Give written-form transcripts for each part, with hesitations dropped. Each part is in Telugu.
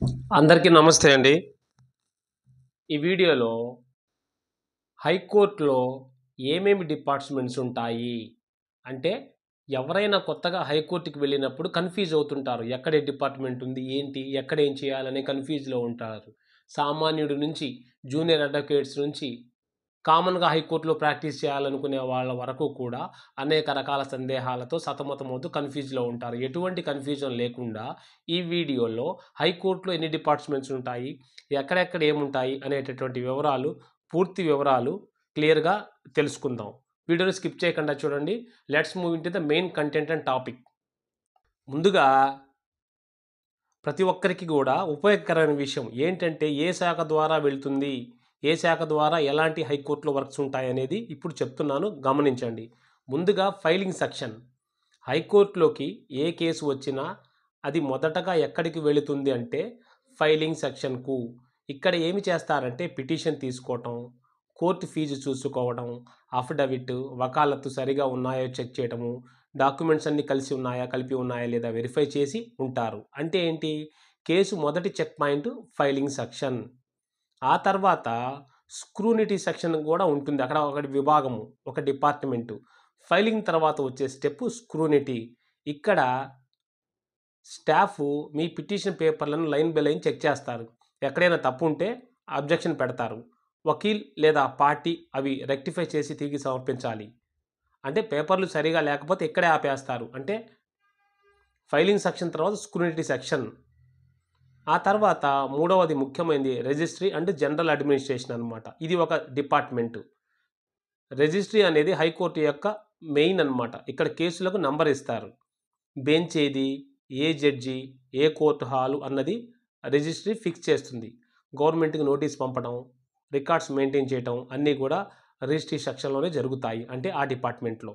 అందరికీ నమస్తే అండి. ఈ వీడియోలో హైకోర్టులో ఏమేమి డిపార్ట్మెంట్స్ ఉంటాయి? అంటే ఎవరైనా కొత్తగా హైకోర్టుకి వెళ్ళినప్పుడు కన్‌ఫ్యూజ్ అవుతుంటారు. ఎక్కడ ఏ డిపార్ట్మెంట్ ఉంది? ఏంటి? ఎక్కడ ఏం చేయాలని కన్‌ఫ్యూజ్‌లో ఉంటారు. సామాన్యుడి నుంచి, జూనియర్ అడ్వకేట్స్ నుంచి కామన్‌గా హైకోర్ట్‌లో ప్రాక్టీస్ చేయాలనుకునే వాళ్ళ వరకు కూడా అనేక రకాల సందేహాలతో సతమతమవుతూ కన్‌ఫ్యూజ్‌లో ఉంటారు. ఎటువంటి కన్‌ఫ్యూజన్ లేకుండా ఈ వీడియోలో హైకోర్ట్‌లో ఎన్ని డిపార్ట్మెంట్స్ ఉంటాయి? ఎక్కడెక్కడ ఏముంటాయి? అనేటటువంటి వివరాలు, పూర్తి వివరాలు క్లియర్‌గా తెలుసుకుందాం. వీడియోని స్కిప్ చేయకుండా చూడండి. Let's move into the main content and topic. ముందుగా ప్రతి ఒక్కరికి గూడా ఉపయోగకరమైన విషయం ఏంటంటే, ఏ శాఖ ద్వారా వెళ్తుంది? ఏ శాఖ ద్వారా ఎలాంటి హైకోర్ట్‌లో వర్క్స్ ఉంటాయనేది ఇప్పుడు చెప్తున్నాను గమనించండి. ముందుగా ఫైలింగ్ సెక్షన్. హైకోర్ట్‌లోకి ఏ కేసు వచ్చినా అది మొదటగా ఎక్కడికి వెళుతుంది అంటే ఫైలింగ్ సెక్షన్‌కు. ఇక్కడ ఏమి చేస్తారంటే పిటిషన్ తీసుకోవటం, కోర్ట్ ఫీజు చూసుకోవడం, అఫిడవిట్, వకాలత్తు సరిగా ఉన్నాయో చెక్ చేయటము, డాక్యుమెంట్స్ అన్నీ కలిసి ఉన్నాయా, కలిపి ఉన్నాయా లేదా వెరిఫై చేసి ఉంటారు. అంటే ఏంటి? కేసు మొదటి చెక్ పాయింట్ ఫైలింగ్ సెక్షన్. ఆ తర్వాత స్క్రూనిటీ సెక్షన్ గూడా ఉంటుంది. అక్కడ ఒకటి విభాగము, ఒక డిపార్ట్‌మెంటు. ఫైలింగ్ తర్వాత వచ్చే స్టెప్ స్క్రూనిటీ. ఇక్కడ స్టాఫు మీ పిటిషన్ పేపర్‌లను లైన్ బై లైన్ చెక్ చేస్తారు. ఎక్కడైనా తప్పు ఉంటే అబ్జెక్షన్ పెడతారు. వకీల్ లేదా పార్టీ అవి రెక్టిఫై చేసి తిరిగి సమర్పించాలి. అంటే పేపర్‌లు సరిగా లేకపోతే ఇక్కడే ఆపేస్తారు. అంటే ఫైలింగ్ సెక్షన్ తర్వాత స్క్రూనిటీ సెక్షన్. ఆ తర్వాత మూడవది ముఖ్యమైనది రిజిస్ట్రీ అండ్ జనరల్ అడ్మినిస్ట్రేషన్ అన్నమాట. ఇది ఒక డిపార్ట్‌మెంటు. రిజిస్ట్రీ అనేది హైకోర్టు యొక్క మెయిన్ అన్నమాట. ఇక్కడ కేసులకు నంబర్ ఇస్తారు. బెంచ్ ఏది? ఏ జడ్జి? ఏ కోర్ట్ హాలు అన్నది రిజిస్ట్రీ ఫిక్స్ చేస్తుంది. గవర్నమెంట్‌కి నోటీస్ పంపడం, రికార్డ్స్ మెయింటైన్ చేయటం అన్నీ కూడా రిజిస్ట్రీ సెక్షన్‌లోనే జరుగుతాయి. అంటే ఆ డిపార్ట్‌మెంట్‌లో.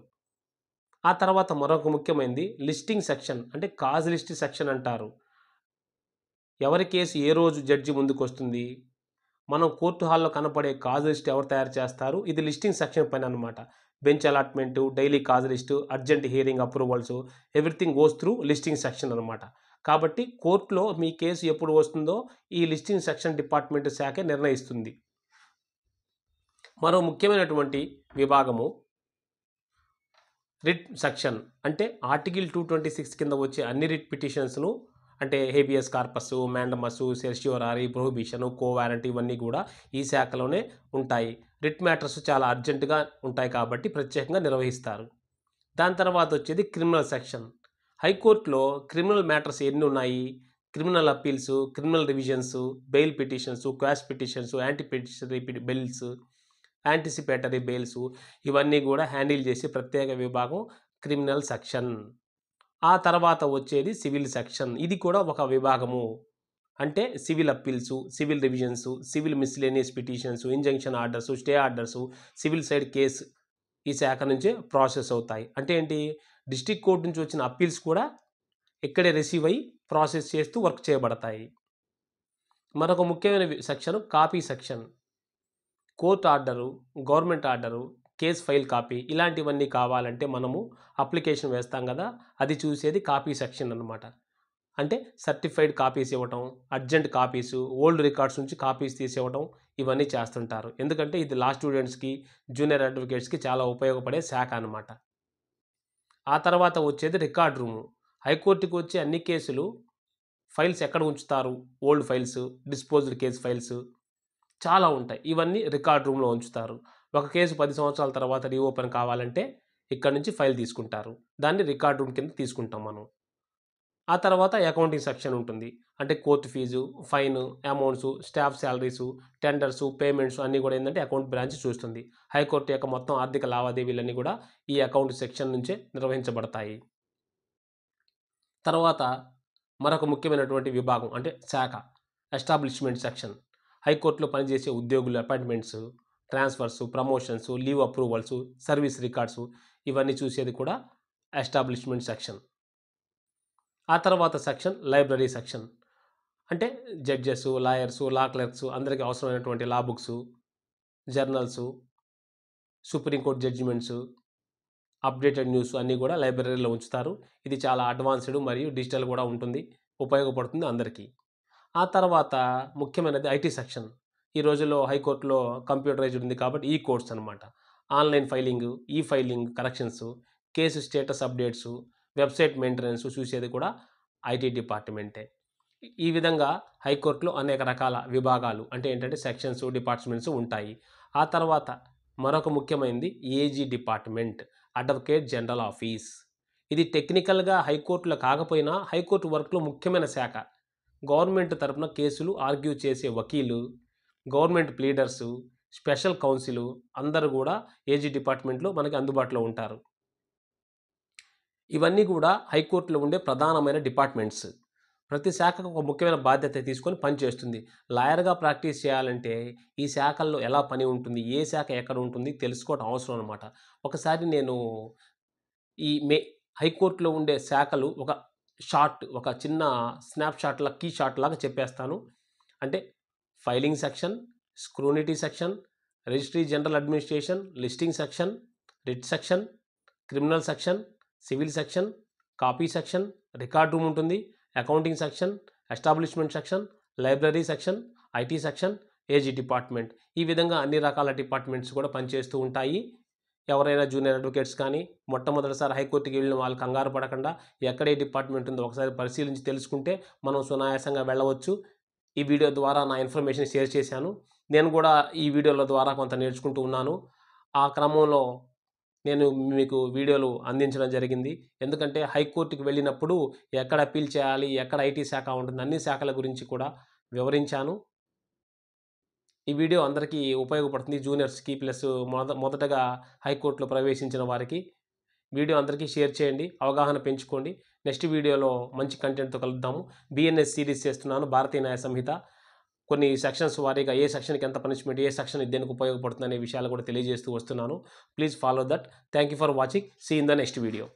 ఆ తర్వాత మరొక ముఖ్యమైనది లిస్టింగ్ సెక్షన్. అంటే కాజ్ లిస్ట్ సెక్షన్ అంటారు. ఎవరి కేసు ఏ రోజు జడ్జి ముందుకొస్తుంది? మనం కోర్ట్ హాల్‌లో కనపడే కాజ్ లిస్ట్ ఎవరు తయారు చేస్తారు? ఇది లిస్టింగ్ సెక్షన్ పననమాట. Bench allotment, daily cause list, urgent hearing approvals everything goes through listing section అనమాట. కాబట్టి కోర్ట్‌లో మీ కేసు ఎప్పుడు వస్తుందో ఈ లిస్టింగ్ సెక్షన్ డిపార్ట్‌మెంట్ శాఖే నిర్ణయిస్తుంది. మరో ముఖ్యమైనటువంటి విభాగము రిట్ సెక్షన్. అంటే ఆర్టికల్ 226 కింద వచ్చే అన్ని రిట్ పిటిషన్స్‌ను అంటే హేబియస్ కార్పస్, మాండమస్, సెర్షియోరారీ, ప్రొహిబిషన్, కో వారంటీ ఇవన్నీ కూడా ఈ శాఖలోనే ఉంటాయి. రిట్ మ్యాటర్స్ చాలా అర్జెంట్‌గా ఉంటాయి కాబట్టి ప్రత్యేకంగా నిర్వహిస్తారు. దాని తర్వాత వచ్చేది క్రిమినల్ సెక్షన్. హైకోర్ట్‌లో క్రిమినల్ మ్యాటర్స్ ఎన్నున్నాయి? Criminal appeals, criminal revisions, bail petitions, quash petitions, anti petitionary bails, anticipatory bails ఇవన్నీ గూడా హ్యాండిల్ చేసే ప్రత్యేక విభాగం క్రిమినల్ సెక్షన్. ఆ తర్వాత వచ్చేది సివిల్ సెక్షన్. ఇది కూడా ఒక విభాగము. అంటే civil appeals, civil revisions, civil miscellaneous petitions, injunction orders, stay orders, civil side case ఈ శాఖ నుంచే ప్రాసెస్ అవుతాయి. అంటే ఏంటి? డిస్ట్రిక్ట్ కోర్ట్ నుంచి వచ్చిన అప్పీల్స్ కూడా ఇక్కడే రిసీవ్ అయ్యి ప్రాసెస్ చేస్తూ వర్క్ చేయబడతాయి. మరొక ముఖ్యమైన section copy section. Court order, government order, case file copy ఇలాంటివన్నీ కావాలంటే మనము అప్లికేషన్ వేస్తాం గదా! అది చూసేది కాపీ సెక్షన్ అన్నమాట. అంటే సర్టిఫైడ్ కాపీస్ ఇవ్వటం, అర్జెంట్ కాపీసు, ఓల్డ్ రికార్డ్స్ నుంచి కాపీస్ తీసివ్వటం ఇవన్నీ చేస్తుంటారు. ఎందుకంటే ఇది లా స్టూడెంట్స్‌కి, జూనియర్ అడ్వకేట్స్‌కి చాలా ఉపయోగపడే శాఖ అన్నమాట. ఆ తర్వాత వచ్చేది రికార్డ్ రూము. హైకోర్టుకి వచ్చే అన్ని కేసులు ఫైల్స్ ఎక్కడ ఉంచుతారు? Old files, disposed case files చాలా ఉంటాయి. ఇవన్నీ రికార్డ్ రూమ్‌లో ఉంచుతారు. ఒక కేసు 10 సంవత్సరాల తర్వాత రీఓపెన్ కావాలంటే ఇక్కడి నుంచి ఫైల్ తీసుకుంటారు. దాన్ని రికార్డ్ రూమ్ కింద తీసుకుంటాం మనం. ఆ తర్వాత అకౌంటింగ్ సెక్షన్ ఉంటుంది. అంటే court fee, fine, amounts, staff salaries, tenders, payments అన్నీ గూడా ఏందంటే అకౌంట్ బ్రాంచ్ చూస్తుంది. హైకోర్ట్ యొక్క మొత్తం ఆర్థిక లావాదేవీలన్నీ గూడా ఈ అకౌంట్ సెక్షన్ నుంచే నిర్వహించబడతాయి. తర్వాత మరొక ముఖ్యమైనటువంటి విభాగం అంటే శాఖ ఎస్టాబ్లిష్మెంట్ సెక్షన్. హైకోర్టులో పనిచేసే ఉద్యోగుల appointments, transfers, promotions, leave approvals, service records ఇవన్నీ చూసేది కూడా ఎస్టాబ్లిష్మెంట్ సెక్షన్. ఆ తర్వాత సెక్షన్ లైబ్రరీ సెక్షన్. అంటే జడ్జెస్, లాయర్స్, లా క్లర్క్స్ అందరికి అవసరమైనటువంటి law books, journals, supreme court judgments, updated news అన్నీ కూడా లైబ్రరీలో ఉంచుతారు. ఇది చాలా అడ్వాన్స్‌డ్ మరియు డిజిటల్ కూడా ఉంటుంది. ఉపయోగపడుతుంది అందరికీ. ఆ తర్వాత ముఖ్యమైనది ఐటీ సెక్షన్. ఈ రోజుల్లో హైకోర్టులో కంప్యూటరైజ్డ్ ఉంది కాబట్టి ఈ కోర్ట్స్ అనమాట. ఆన్‌లైన్ ఫైలింగు, ఈ filing corrections, case status updates, website maintenance చూసేది కూడా ఐటీ డిపార్ట్‌మెంటే. ఈ విధంగా హైకోర్టులో అనేక రకాల విభాగాలు అంటే ఏంటంటే సెక్షన్స్, డిపార్ట్‌మెంట్స్ ఉంటాయి. ఆ తర్వాత మరొక ముఖ్యమైనది AG department, advocate general office. ఇది టెక్నికల్‌గా హైకోర్టులో కాకపోయినా హైకోర్టు వర్క్‌లో ముఖ్యమైన శాఖ. గవర్నమెంట్ తరపున కేసులు ఆర్గ్యూ చేసే వకీలు, గవర్నమెంట్ ప్లీడర్సు, స్పెషల్ కౌన్సిలు అందరూ గూడా ఏజీ డిపార్ట్‌మెంట్‌లో మనకి అందుబాటులో ఉంటారు. ఇవన్నీ కూడా హైకోర్టులో ఉండే ప్రధానమైన డిపార్ట్మెంట్స్. ప్రతి శాఖకు ఒక ముఖ్యమైన బాధ్యత తీసుకొని పనిచేస్తుంది. లాయర్‌గా ప్రాక్టీస్ చేయాలంటే ఈ శాఖల్లో ఎలా పని ఉంటుంది? ఏ శాఖ ఎక్కడ ఉంటుంది? తెలుసుకోవడం అవసరం అనమాట. ఒకసారి నేను ఈ హైకోర్టులో ఉండే శాఖలు ఒక చిన్న స్నాప్‌షాట్‌లా కీ షాట్ లాగా చెప్పేస్తాను. అంటే filing section, scrutiny section, registry general administration, listing section, writ section, criminal section, civil section, copy section, record room ఉంటుంది, accounting section, establishment section, library section, IT section, AG department. ఈ విధంగా అన్ని రకాల డిపార్ట్మెంట్స్ కూడా పనిచేస్తూ ఉంటాయి. ఎవరైనా జూనియర్ అడ్వకేట్స్ కానీ మొట్టమొదటిసారి హైకోర్టుకి వెళ్ళిన వాళ్ళు కంగారు పడకుండా ఎక్కడ ఏ డిపార్ట్మెంట్ ఉందో ఒకసారి పరిశీలించి తెలుసుకుంటే మనం సునాయాసంగా వెళ్ళవచ్చు. ఈ వీడియో ద్వారా నా ఇన్ఫర్మేషన్ షేర్ చేశాను. నేను కూడా ఈ వీడియోల ద్వారా కొంత నేర్చుకుంటూ ఉన్నాను. ఆ క్రమంలో నేను మీకు వీడియోలు అందించడం జరిగింది. ఎందుకంటే హైకోర్టుకి వెళ్ళినప్పుడు ఎక్కడ అప్పీల్ చేయాలి, ఎక్కడ ఐటీ శాఖ ఉంటుంది, అన్ని శాఖల గురించి కూడా వివరించాను. ఈ వీడియో అందరికీ ఉపయోగపడుతుంది. జూనియర్స్‌కి ప్లస్ మొదటగా హైకోర్టులో ప్రవేశించిన వారికి. వీడియో అందరికీ షేర్ చేయండి. అవగాహన పెంచుకోండి. నెక్స్ట్ వీడియోలో మంచి కంటెంట్‌తో కలుద్దాము. బీఎన్ఎస్ సీరీస్ చేస్తున్నాను. భారతీయ న్యాయ సంహిత. కొన్ని సెక్షన్స్ వారీగా ఏ సెక్షన్‌కి ఎంత పనిష్మెంట్, ఏ సెక్షన్ దేనికి ఉపయోగపడుతుందనే విషయాలు కూడా తెలియజేస్తూ వస్తున్నాను. Please follow that. Thank you for watching. See in the next video.